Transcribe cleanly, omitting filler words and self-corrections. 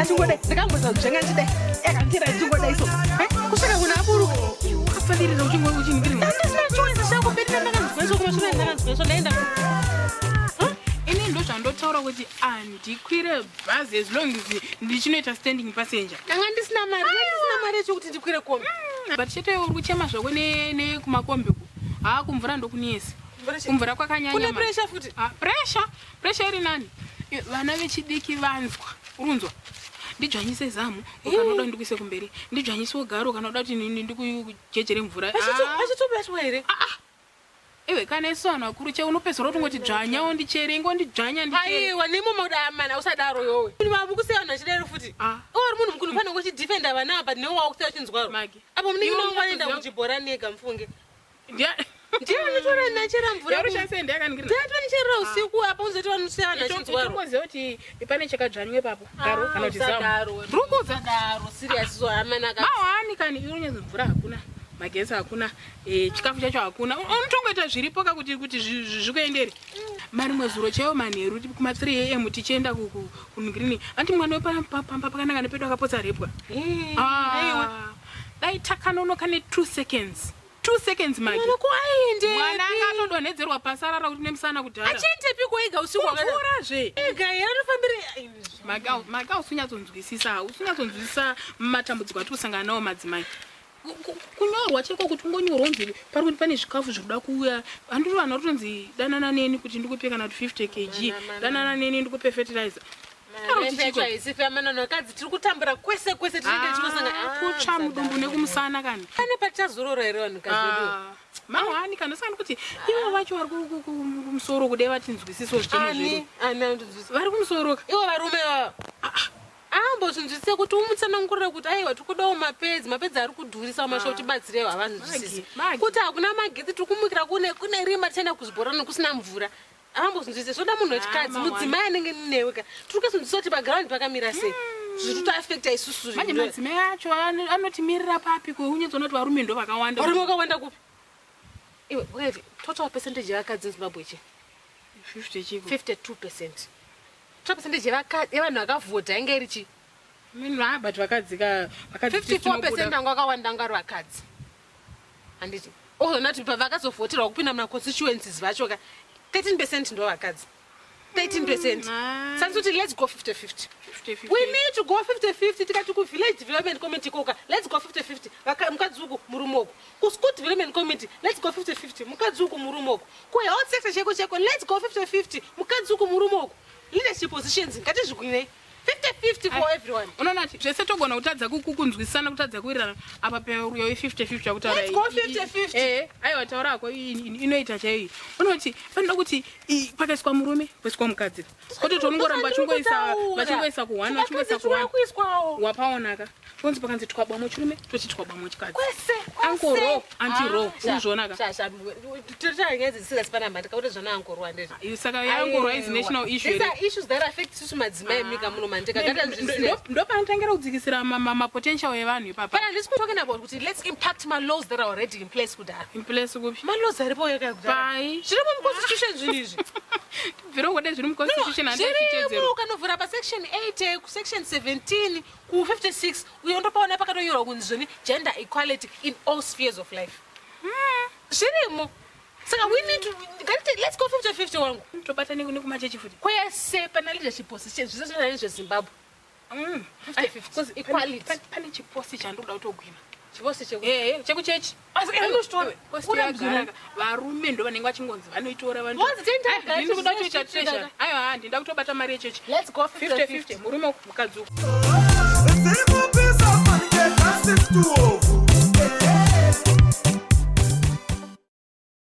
Ashingode. Ndikamboza zvengandide. Yakandira chingode iso. Kusaka kuna aburu. Kafanirira uchingode uchingiri. Ndisina choice chako pedina ndakanzweso kumashure ndakanzweso ndaenda. Ini ndo zvandotaura kuti andikwire bhazi as long as ndichinoita standing passenger. Kanga ndisina mari yekuti ndikwire kombi. But chete uri kuchema zvako nekumakombi ku. Kumvura ndokunesi. Kumvura kwakanyanya. Kune pressure futi. Pressure iri nani? Vana vechidiki vanzwa. Urunzwa. Ndidzvanyise zamu ukanoda ndikuise kumberi. Ndidzvanyise ugaro kana kuti ndikujejere mvura. Achitobeswa here. Ewe kana iswana akuru che unopesora utongoti dzvanya ondichere ingondidzvanya ndichere. Aiwa nemo mudamana usadaro yowe. Kuni vamukusiyana chidero futi. Uri munhu mukuru fana kuti defender vana apa newe wakusiya chinzwaro. Apo munenge mangwaenda kuchibhora nega mfunge. Ndiye nitora nachera mvura. Yaro chase ndakangira. Ndiyatonicherera usiku apa unzoti vanosiyana chinzwaro. Tomoze kuti ipane chakadzvanywe papo. Garo kana kuti zamu. Rukuza daro serious so amana ka. Mawani kani ironyeza mvura hakuna. Magesi hakuna, chikafu chacho hakuna. Unotongoita zviripo kuti zvikuendere. Mari mwezuro chaiwo manheru kuma 3 am tichienda kungirini. Anti mwana wepamba pakanaka nepedo akapotsa repwa. Aiwa. Dai takanonoka ne 2 seconds. 2 seconds magi. Mwana akatodonhedzerwa pasarara kuti nemusana kudhara. Achiendepi kwega usiku wakazve. Ega yanofambira. Maga usunyatsonzwisisa matambudziko atikusangana nawo madzimai. Kunyorwa cheko kuti ungonyorwa unzi pari kuti pane zvikafu zvikuda kuuya. Handiri vanhu vatonzi danana neni kuti ndikupe kana 50 kg. Danana neni ndikupe fertilizer. Isife amanano kadzi tiri kutambura kwese tinenge tinosanga kutsva mudumbu nekumusana kana. Pane pachazorora here vanhu kazedu. Mawani kana sanga kuti ivo vacho vari kumusoro kudai vatinzwisiso zvitemo zvedu. Vari kumusoro. Ivo varume vavo. Ambozvinzwisise kuti umutsanangurira kuti aiwa tikudawo mapedzi ari kudhurisa amasho tibatsirewo havanzwisisi. Kuti hakuna magetsi tikumukira kune rima tienda kuzibhorani kusina mvura. Ambozvinzwisise soda munhu wechikadzi mudzimai anenge newe ka. Tiri kuzvinzwisisa kuti paground pakamira sei. Zviri kuafecta isusu. Manje madzimai acho anotimirira papi kuunyedzona kuti varume ndo vakawanda. Varume vakawanda kupi? Iwe wait, total percentage yakadzi Zimbabwe che 52%. 2% yevanhu vakavhota inge iri chi? But vakadzika 54% anga akawanda anga ari vakadzi. Handiti. Nati pavakazovhoterwa kupinda muna constituencies vacho ka 13% ndo vakadzi. 13%. Sansuti let's go 50-50. We need to go 50-50 tikati ku village development committee koka. Let's go 50-50. Mukadzuku murumoko. Ku school development committee let's go 50-50. Mukadzuku murumoko. Ku health sector cheko let's go 50-50. Mukadzuku murumoko. Leadership positions ngati zvikwine 50-50 for everyone. Unonati zvese togona kutadza kukunzwisana kutadza kuwirirana apa peruyo 50-50 akutaura. Let's go 50-50. Aiwa taura yako inoita chaiyi. Unoti panoda kuti pakaiswa murume poiswa mukadzi. Kuti tonongoramba vachingoisa ku1 vachingoisa ku1 wapaonaka. Konzi pakanzi twabwa muchirume tochi twabwa muchikadzi. Uncle ro anti ro uzvonaka. Totangezi sigasipana mhandi kuti zvona uncle ro andeti. Saka uncle ro is national issue. These are issues that affect susu madzimai mika muno mandeka. Ndo panotangira kudzikisira potential yevanhu ipapa. But let's talking about kuti let's impact my laws that are already in place kudara. In place kupi? Ma laws aripo yeka kudara. Zviri mu constitution zvinizvi. Zviro ngode zviri mu constitution handachitedzero. Zviri ukanovhura pa section 8 ku section 17 ku 56 uyondopaona pakatonyorwa kunzi zvoni gender equality in all spheres of life. Zvirimo. Saka we need to let's go 50-50 wangu. Tobatane kumachechi futi. Kwese pana leadership positions zvisasiyana nezveZimbabwe. 50-50 because equality. Pane chiposi chandoda kutogwina. Chiposi cheko. Chekuchechi. Asikanoshtora. Kuna mzunaka. Varume ndo vanenge vachingonzi vanoitora vantu. Ndiri kuda kuita treasure. Aiwa ndinda kutobata mari yechechi. Let's go 50-50. Murume mukadzuku.